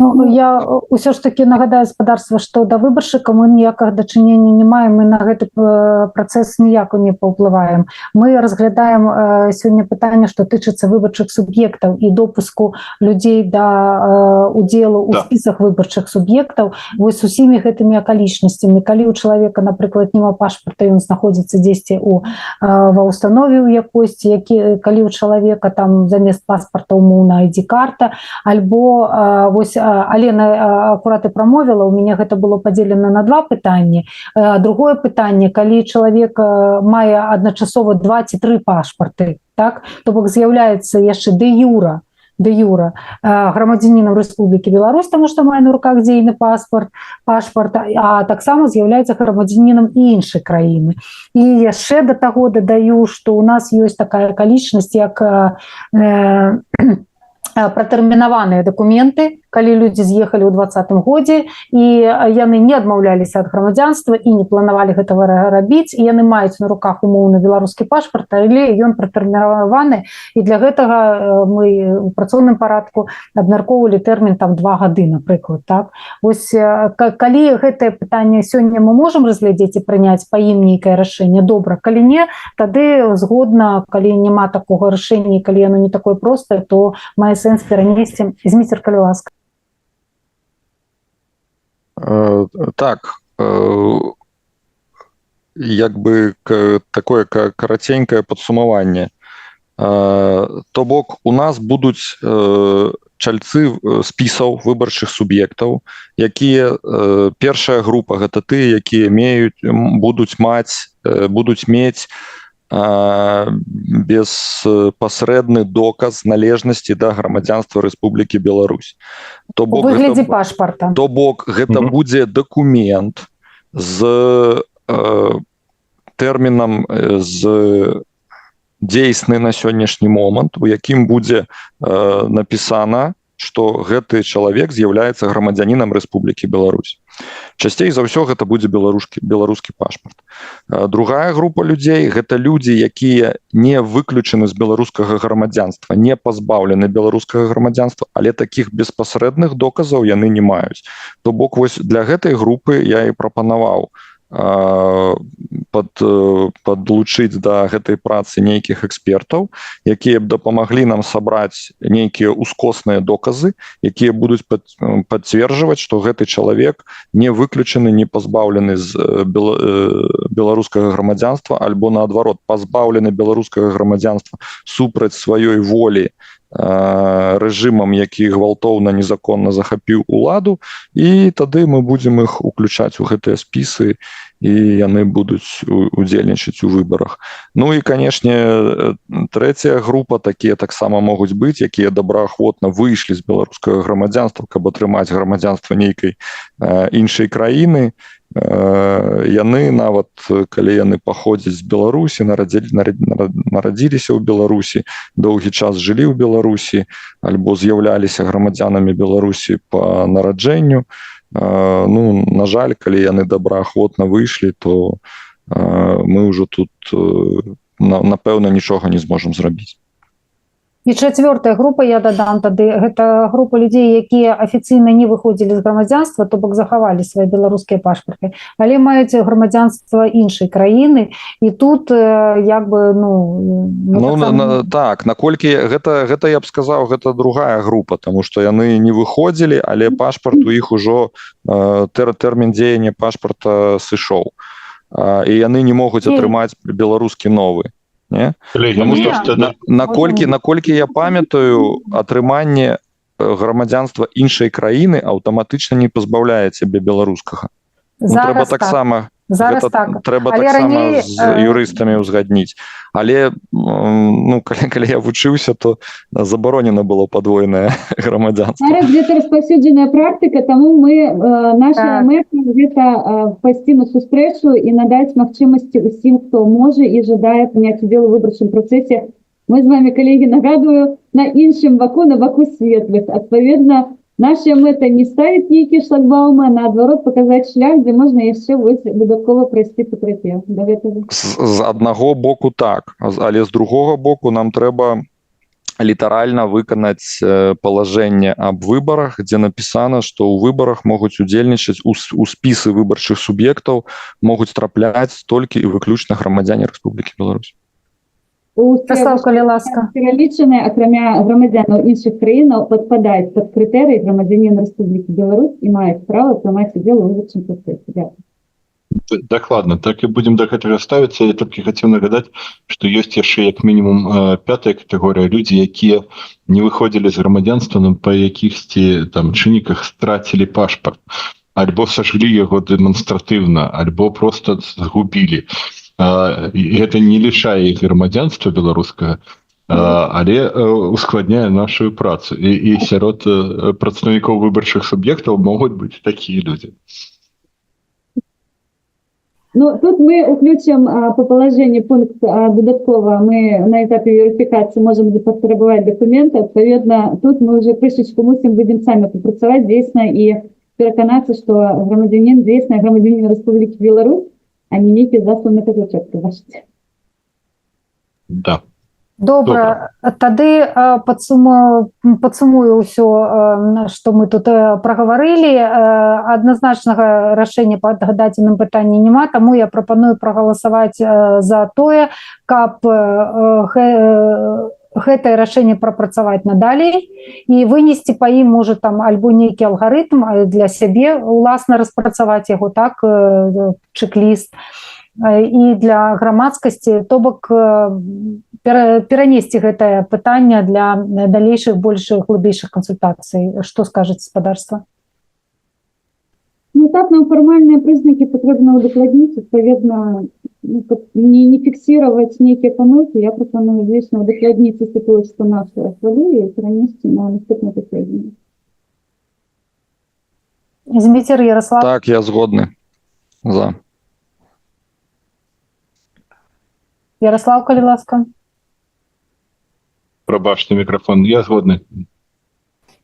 Я ўсё ж таки нагадаю спадарства, што да выбаршчыка мы ніякага дачынення не маем, мы на гэты працэс ніяк не паўплываем. Мы разглядаем сёння пытанне, што тычыцца выбарчых суб'ектаў і допуску людзей да удзелу ў спісах выбарчых суб'ектаў. Вось усімі гэтымі акалічнасцямі, калі у чалавека, напрыклад, няма пашпарта, ён знаходзіцца дзесьці ва ўстанове ў якосці, калі у чалавека там замест паспарта умоўна ID-карта, альбо вось Алена акурат і прамовіла, у мяне гэта было падзелена на два пытанні. Другое пытанне, калі чалавек мае адначасова 2 ці 3 пашпарты, так, то бок з'яўляецца яшчэ дэ-юра грамадзянінам Рэспублікі Беларусь, таму што мае на руках дзейны пашпарт, а таксама з'яўляецца грамадзянінам іншай краіны. І яшчэ да таго дадаю, што ў нас ёсць такая акалічнасць, як пратэрмінаваныя дакументы, калі людзі з'ехалі ў 2020 годзе і яны не адмаўляліся ад грамадзянства і не планавалі гэтага рабіць, і яны маюць на руках умоўны беларускі пашпарт, але ён пратэрмінаваны, і для гэтага мы у працоўным парадку абмяркоўвалі тэрмін 2 гады, напрыклад. Так? Вось, калі гэтае пытанне сёння мы можам разглядзець і прыняць па ім нейкае рашэнне, добра. Калі не, тады згодна, калі няма такога рашэння, калі яно не такое простае, то мае сэнс перанесці. Зміцер, калі ласка. Так, як бы такое караценькае падсумаванне. То бок у нас будуць чальцы спісаў выбарчых суб'ектаў, якія першая група гэта тыя, якія будуць мець беспасрэдны доказ належнасці да грамадзянства Рэспублікі Беларусь. У выглядзе пашпарта. То бок гэта будзе дакумент з тэрмінам дзейсны на сённяшні момант, у якім будзе напісана, што гэты чалавек з'яўляецца грамадзянінам Рэспублікі Беларусь. Часцей за ўсё гэта будзе беларускі пашпарт. Другая група людзей гэта людзі, якія не выключаны з беларускага грамадзянства, не пазбаўлены беларускага грамадзянства, але такіх беспасрэдных доказаў яны не маюць. То бок вось для гэтай групы я і прапанаваў падлучыць да гэтай працы нейкіх экспертаў, якія б дапамаглі нам сабраць нейкія ускосныя доказы, якія будуць пацверджваць, што гэты чалавек не выключаны, не пазбаўлены з беларускага грамадзянства, альбо наадварот пазбаўлены беларускага грамадзянства супраць сваёй волі рэжымам, які гвалтоўна незаконна захапіў уладу, і тады мы будзем іх уключаць у гэтыя спісы, і яны будуць удзельнічаць у выбарах. Ну і, канешне, трэцяя група, такія таксама могуць быць, якія добраахвотна выйшлі з беларускага грамадзянства, каб атрымаць грамадзянства нейкай іншай краіны, яны нават калі яны паходзяць з Беларусі, нарадзіліся ў Беларусі, доўгі час жылі ў Беларусі альбо з'яўляліся грамадзянамі Беларусі па нараджэнню, ну, на жаль, калі яны добраахвотна выйшлі, то мы ўжо тут напэўна нічога не зможам зрабіць. І чацвёртая група, я дадам тады, гэта група людзей, якія афіцыйна не выходзілі з грамадзянства, то бок захавалі свае беларускія пашпарты, але маюць грамадзянства іншай краіны, і тут як бы, так, наколькі гэта я б сказаў, гэта другая група, таму што яны не выходзілі, але пашпарт у іх ужо тэрмін дзеяння пашпарта сышоў, і яны не могуць атрымаць беларускі новы. Не? Наколькі я памятаю, атрыманне грамадзянства іншай краіны аўтаматычна не пазбаўляе цябе беларускага. Трэба таксама з юрыстамі ўзгадніць. Але калі я вучыўся, то забаронена было падвойнае грамадзянства. Зараз гэта распаўсюджаная практыка, таму мы наша мэта гэта пайсці на сустрэчу і надаць магчымасці усім, хто можа і жадае прыняць удзел у выбарчым працэсе. Мы з вами, калегі, нагадую, на іншым баку, на баку светлых. Адпаведна, наша мэта не ставіць нейкія шлагбаумы, а наадварот паказаць шлях, дзе можна яшчэ дадаткова прайсці па тропе. З аднаго боку так, але з другога боку нам трэба літаральна выканаць палажэнне аб выбарах, дзе напісана, што ў выбарах могуць удзельнічаць у спісы выбарчых суб'ектаў, могуць трапляць толькі і выключна грамадзяне Рэспублікі Беларусь. Пералічаныя, акрамя грамадзянаў іншых краінаў, падпадаюць пад крытэрыі грамадзянін Рэспублікі Беларусь і маюць права прымаць удзел у выбарчым працэсе. Дакладна, так і будзем да гэтага ставіцца. Я толькі хацеў нагадаць, што ёсць яшчэ як мінімум пятая катэгорыя, людзі, якія не выходзілі з грамадзянства, но па якіхсьці там чынніках страцілі пашпарт, альбо сажглі яго дэманстратыўна, альбо проста згубілі. Гэта не лішае іх грамадзянства беларускага, але ускладняе нашу працу. І сярод прадстаўнікоў выбарчых суб'ектаў могуць быць такія людзі. Ну, тут мы уключим по положению пункт додаткова. Мы на этапе верификации можем патрабаваць документы. Адпаведна, тут мы уже крышечку мусим будем сами попрацаваць дзейсна і пераканацца, што грамадзянін дзейсна грамадзянін Рэспублікі Беларусь, а не нейкі засланы казачок прыважыць. Да. Добра, тады падсумую ўсё, што мы тут прагаварылі. Адназначнага рашэння па дадзеным пытанні няма, таму я прапаную прагаласаваць за тое, каб гэтае рашэнне прапрацаваць надалей і вынесці па ім, можа, там альбо нейкі алгарытм для сябе, уласна распрацаваць яго, так, чек-ліст, і для грамадскасці, то бок перанесці гэтае пытанне для далейшых, большых, глыбейшых кансультацый. Што скажаце спадарства? Ну так, нам фармальныя прызнакі патрэбна удакладніць, адпаведна, не фіксировать некие помылки, я пропоную здесь удокладнить то, что нас расхвалили, и перенести на наступное последнее. Змитер Ярослав. Так, я згодны. За. Ярослав, калі ласка. Прабачте мікрафон, я згодны.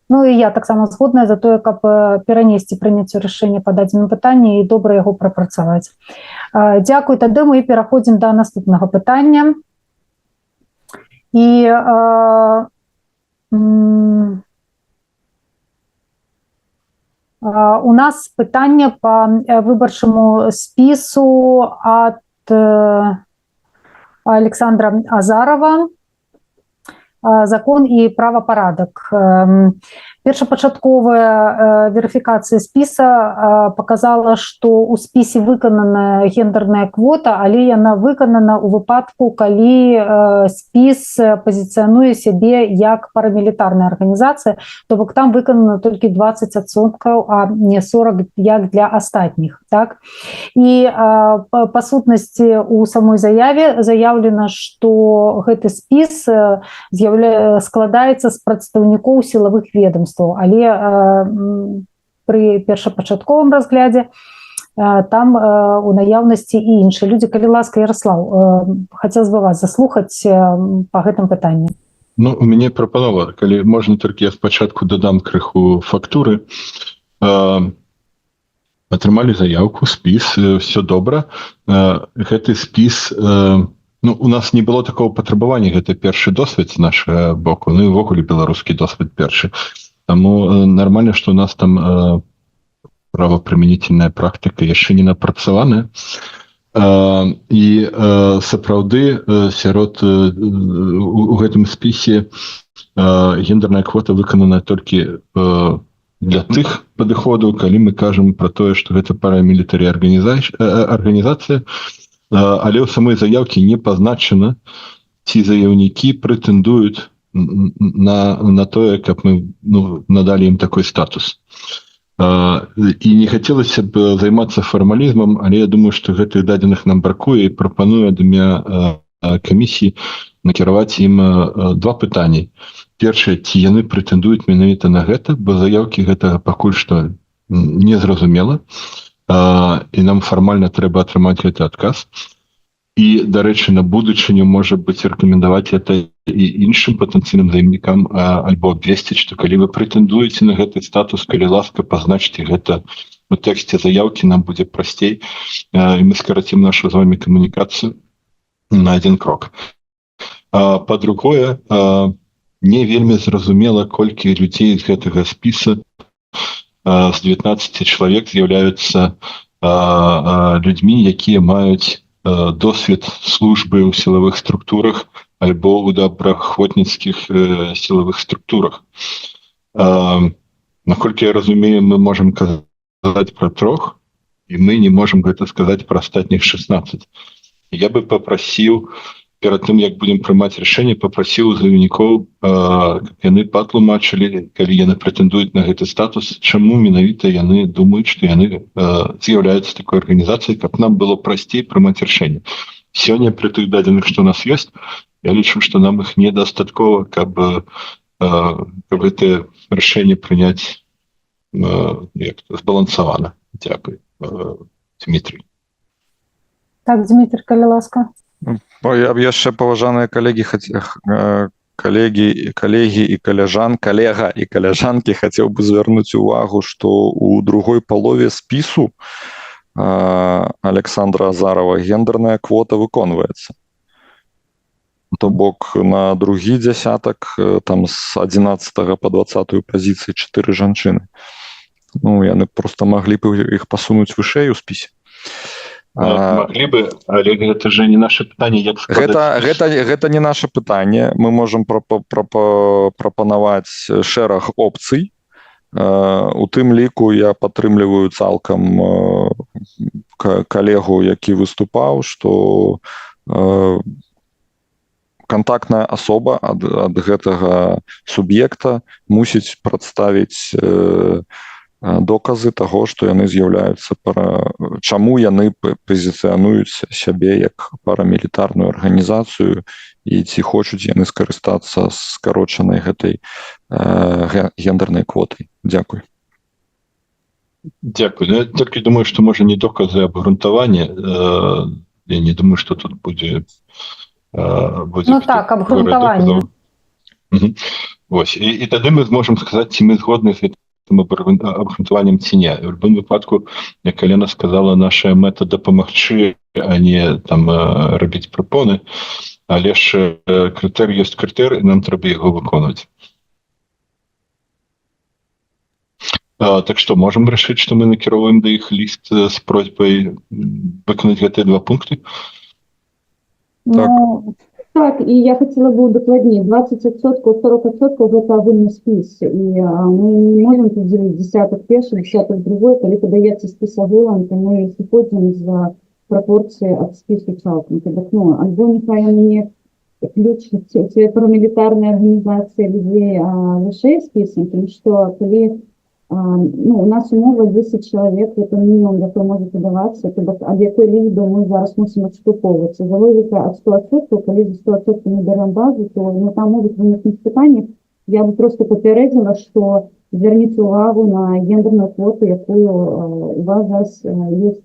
Ну і я таксама згодная за тое, каб перанесці прыняцце рашэння па дадзеным пытанні і добра яго прапрацаваць. Дзякуй, тады мы пераходзім да наступнага пытання. І у нас пытанне па выбарчаму спісу ад Александра Азарова. Закон і правапарадак. Першапачатковая верыфікацыя спіса показала, што ў спісе выкананая гендерная квота, але яна выканана ў выпадку, калі спіс пазіцыянуе сябе як парамілітарная арганізацыя, то бок там выканана толькі 20%, а не 40%, як для астатніх. Так? І па сутнасці у самой заяве заяўлена, што гэты спіс складаецца з прадстаўнікоў сілавых ведомстваў, але пры першапачатковым разглядзе там у наяўнасці і іншыя людзі. Калі ласка, Ярослаў, хацелось бы вас заслухаць па гэтым пытанні. Ну, у мяне прапанова, калі можна, толькі я спачатку дадам крыху фактуры. Атрымалі заявку, спіс, все добра. Гэты спіс, ну, у нас не было такого патрабавання, гэта першы досвед з нашага боку, ну і ўвогуле беларускі досвед першы. Таму нормально, што у нас там правапрымянительная практыка яшчэ не напрацаваная. І сапраўды сярод у гэтым спісе гендерная квота выканана толькі для тых падыходаў, калі мы кажам пра тое, што гэта парамілітарі арганізацыя, але ў самой заяўкі не пазначана, ці заяўнікі прэтэндуюць на тое, каб мы надалі ім такой статус. І не хацелася б займацца фармалізмам, але я думаю, што гэтых дадзеных нам бракуе, і прапаную ад імя камісіі накіраваць ім два пытанні. Першае, ці яны прэтэндуюць менавіта на гэта, бо заяўкі гэтага пакуль што незразумела, і нам фармальна трэба атрымаць гэты адказ. І, дарэчы, на будучыню, можа быць, рэкамендаваць гэта і іншым патэнцыйным займнікам, альбо абвесціць, што калі вы прэтэндуеце на гэты статус, калі ласка, пазначце гэта у тэксце заяўкі, нам будзе прасцей, і мы скарацім нашу з вамі камунікацыю на адзін крок. Па-другое, не вельмі зразумела, колькі людзей з гэтага спіса з 19 чалавек з'яўляюцца людзьмі, якія маюць досвед службы ў сілавых структурах альбо ў добраахвотніцкіх сілавых структурах. Наколькі я разумею, мы можам казаць пра 3, і мы не можам гэта сказаць пра астатніх 16. Я бы папрасіў, перад тым, як будзем прымаць рашэнне, папрасіў заяўнікоў, каб яны патлумачылі, калі яны прэтэндуюць на гэты статус, чаму менавіта яны думаюць, што яны з'яўляюцца такой арганізацыяй, каб нам было прасцей прымаць рашэнне. Сёння пры тых дадзеных, што у нас ёсць, я лічу, што нам іх недастаткова, каб гэтае рашэнне прыняць збалансавана. Дзякуй, Дмітрий. Так, Дмітрий, калі ласка. Я б яшчэ, паважаныя калегі і каляжанкі хацеў бы звярнуць увагу, што ў другой палове спісу Александра Азарова гендерная квота выконваецца. То бок на другі дзясятак, там з 11 па 20 пазіцыі 4 жанчыны. Ну, яны проста маглі б іх пасунуць вышэй у спісе. Маглі бы, але гэта же не наше пытанне, як складаць. Гэта не наше пытанне. Мы можам прапанаваць шэраг опцый. У тым ліку я падтрымліваю цалкам калегу, які выступаў, што кантактная асоба ад гэтага суб'екта мусіць прадставіць доказы таго, што яны з'яўляюцца чаму яны пазіцыянуюць сябе як парамілітарную арганізацыю і ці хочуць яны скарыстацца скарочанай гэтай гендернай квотай. Дзякуй. Дзякуй. Я толькі думаю, што можа не доказы, а абгрунтаванне. Я не думаю, што тут будзе ну так, абгрунтаванне. І тады мы зможам сказаць, ці мы згодны з гэтым абгрунтаваннем ці не. У любым выпадку, як Алена сказала, наша мэта дапамагчы, а не там рабіць прапоны, але ж крытэр ёсць крытэр, і нам трэба яго выконваць. Так што можам рашыць, што мы накіроўваем да іх ліст з просьбай выканаць гэтыя 2 пункты? Так, і я хотела бы удакладніць, 20%, 40% гэта агульны спіс, і мы не можем тут дзеліць десятак першы, десятак другой, калі падаецца спіс агулам, то мы сыходзім за прапорцыі ад спісу цалкам. Альбо няхай яны не включаць ці парамілітарныя арганізацыі людзей вышэй спісам, тому што калі у нас умова 10 чалавек, это мінімум, якой можа падавацца, ад якой лічбы мы зараз мусім адштуповацца. Залежыць ад 100%, калі за 100% мы бярем базу, то там могуць вынікнуць пытанні. Я бы просто папярэдзіла, што зверніце увагу на гендерную квоту, якую у вас зараз есть,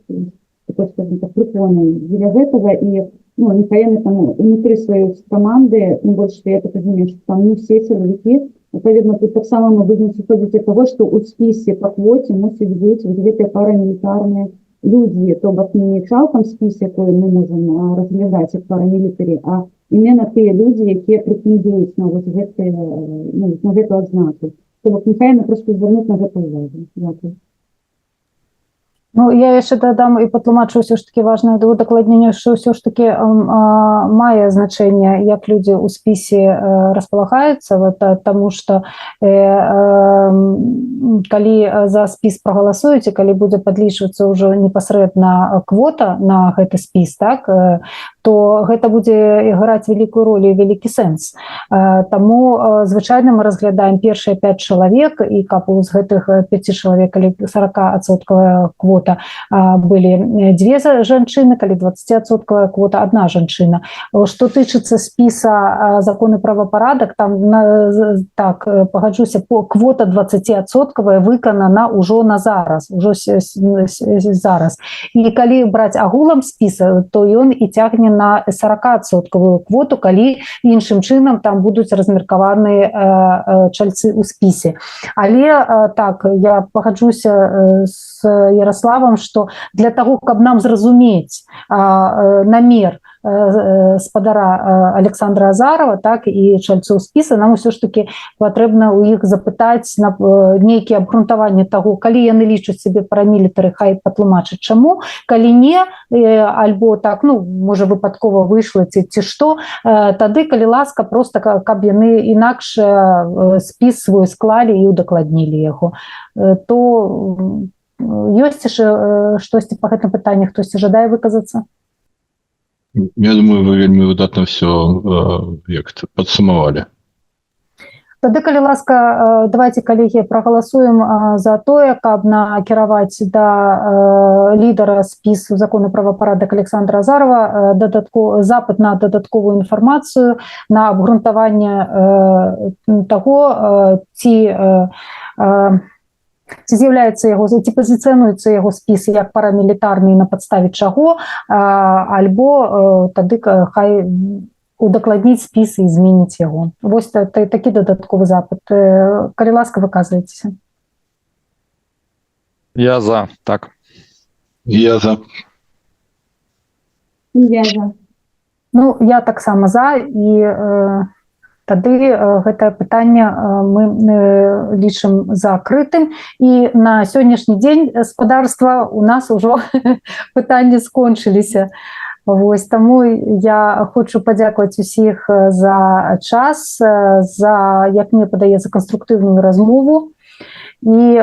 такой, скажем так, прикольный для этого, и ну, нехай там внутри своей команды, тем больше, что я так разумею, что там не все силовики, відповідно, тут так само мы будем исходить от того, что у списке по квоте мусить быть где-то парамилитарные люди, то бок не цалкам спіс, який ми можемо розглядати як парамілітарі, а іменно ті люди, які претендують на ось гэты, ну, на гэту адзнаку. То бок нехай ми просто звернуть на гэта увагу. Дякую. Ну, я яшчэ дадам і патлумачу ўсё ж таки важнае удакладненне, што ўсё ж таки мае значэнне, як людзі ў спісе распалагаюцца, таму што калі за спіс прагаласуеце, калі будзе падлічвацца ўжо непасрэдна квота на гэты спіс, так, то гэта будзе іграць вялікую ролю і вялікі сэнс. Таму звычайна мы разглядаем першыя 5 чалавек, і каб з гэтых 5 чалавек, калі 40% квота были 2 жанчыны, калі 20% квота 1 жанчына. Што тычыцца спіса закон і правапарадак, там так пагаджуся, квота 20% выканана ўжо на зараз, ўжо зараз. І калі браць агулам спіса, то ён і цягне на 40% квоту, калі іншым чынам там будуць размеркаваныя чальцы ў спісе. Але так, я пагаджуся з Ярославом, што для таго, каб нам зразумець намер спадара Александра Азарова, так, і чальцоў спіса, нам усё ж таки патрэбна ў іх запытаць на нейкія абгрунтаванні таго, калі яны лічаць сябе парамілітары, хай патлумачаць чаму, калі не, альбо так, ну, можа выпадкова выйшла ці што, тады, калі ласка, просто каб яны інакш спіс свой склалі і удакладнілі яго, то ёсць яшчэ штосьці па гэтым пытанні, хтосьці жадае выказацца? Я думаю, вы вельмі выдатна все як-то падсумавалі. Тады, калі ласка, давайте, калегі, прагаласуем за тое, каб накіраваць да лідара спісу закону правапарадак Александра Азарова запыт на дадатковую інфармацыю, на абгрунтаванне таго, ці з'яўляецца яго, ці пазіцыянуецца яго спіс як парамілітарны на падставе чаго, альбо тады хай удакладніць спіс і зменіць яго. Вось такі дадатковы запыт. Калі ласка, выказвайцеся. Я за, так. Я за. Я за. Ну, я таксама за, і тады гэтае пытанне мы лічым закрытым, і на сённяшні дзень спадарства у нас ужо пытанні скончыліся. Вось, таму я хочу падзякаваць усіх за час, за, як мне падаецца, канструктыўную размову, і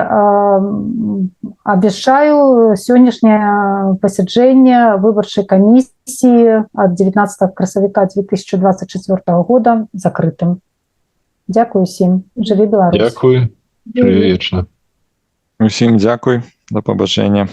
абвяшчаю сённяшняе пасяджэнне выбарчай камісіі ад 19 красавіка 2024 года закрытым. Дзякую усім. Жыві Беларусь. Дзякуй. Жыві вечна. Усім дзякуй. Да пабачэння.